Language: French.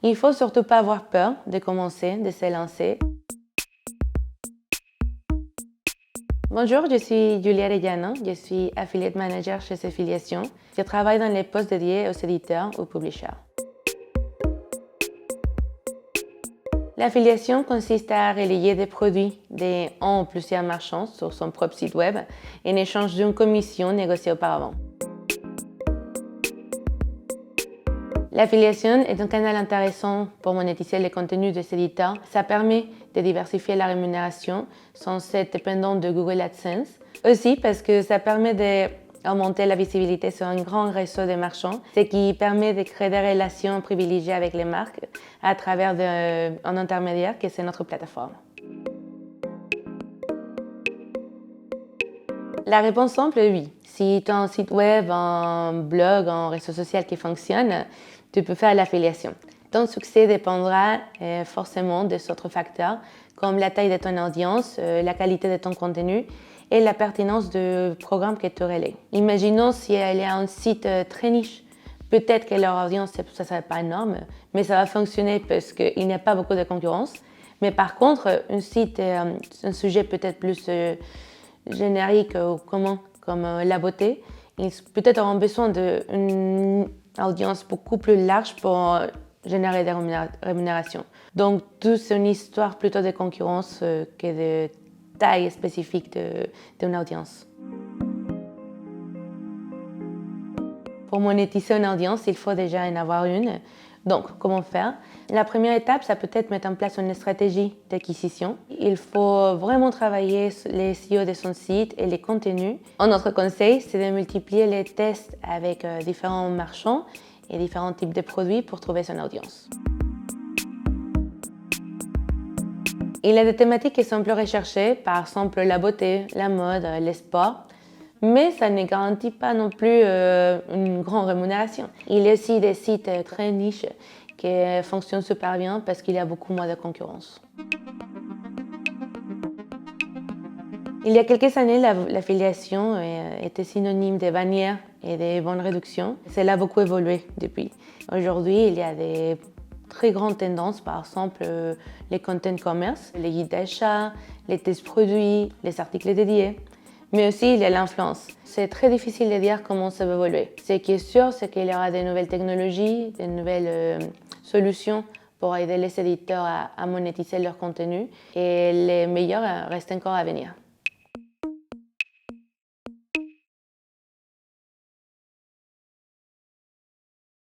Il ne faut surtout pas avoir peur de commencer, de se lancer. Bonjour, je suis Julia Arellano, je suis Affiliate Manager chez Affiliation. Je travaille dans les postes dédiés aux éditeurs ou publishers. L'affiliation consiste à relayer des produits d'un ou plusieurs marchands sur son propre site web en échange d'une commission négociée auparavant. L'affiliation est un canal intéressant pour monétiser les contenus des éditeurs. Ça permet de diversifier la rémunération sans être dépendant de Google AdSense. Aussi parce que ça permet d'augmenter la visibilité sur un grand réseau de marchands, ce qui permet de créer des relations privilégiées avec les marques à travers un intermédiaire que c'est notre plateforme. La réponse simple est oui. Si tu as un site web, un blog, un réseau social qui fonctionne, tu peux faire l'affiliation. Ton succès dépendra forcément des autres facteurs comme la taille de ton audience, la qualité de ton contenu et la pertinence du programme que tu relais. Imaginons si elle est un site très niche. Peut-être que leur audience, ça ne serait pas énorme, mais ça va fonctionner parce qu'il n'y a pas beaucoup de concurrence. Mais par contre, un site, un sujet peut-être plus générique ou commun comme la beauté, ils peut-être auront besoin d'une audience beaucoup plus large pour générer des rémunérations. Donc, tout c'est une histoire plutôt de concurrence que de taille spécifique d'une audience. Pour monétiser une audience, il faut déjà en avoir une. Donc, comment faire? La première étape, ça peut être mettre en place une stratégie d'acquisition. Il faut vraiment travailler les SEO de son site et les contenus. Un autre conseil, c'est de multiplier les tests avec différents marchands et différents types de produits pour trouver son audience. Il y a des thématiques qui sont plus recherchées, par exemple la beauté, la mode, les sports. Mais ça ne garantit pas non plus une grande rémunération. Il y a aussi des sites très niches qui fonctionnent super bien parce qu'il y a beaucoup moins de concurrence. Il y a quelques années, l'affiliation était synonyme de bannières et de bonnes réductions. Cela a beaucoup évolué depuis. Aujourd'hui, il y a des très grandes tendances, par exemple les content commerce, les guides d'achat, les tests produits, les articles dédiés. Mais aussi, il y a l'influence. C'est très difficile de dire comment ça va évoluer. Ce qui est sûr, c'est qu'il y aura de nouvelles technologies, de nouvelles solutions pour aider les éditeurs à monétiser leur contenu et les meilleurs restent encore à venir.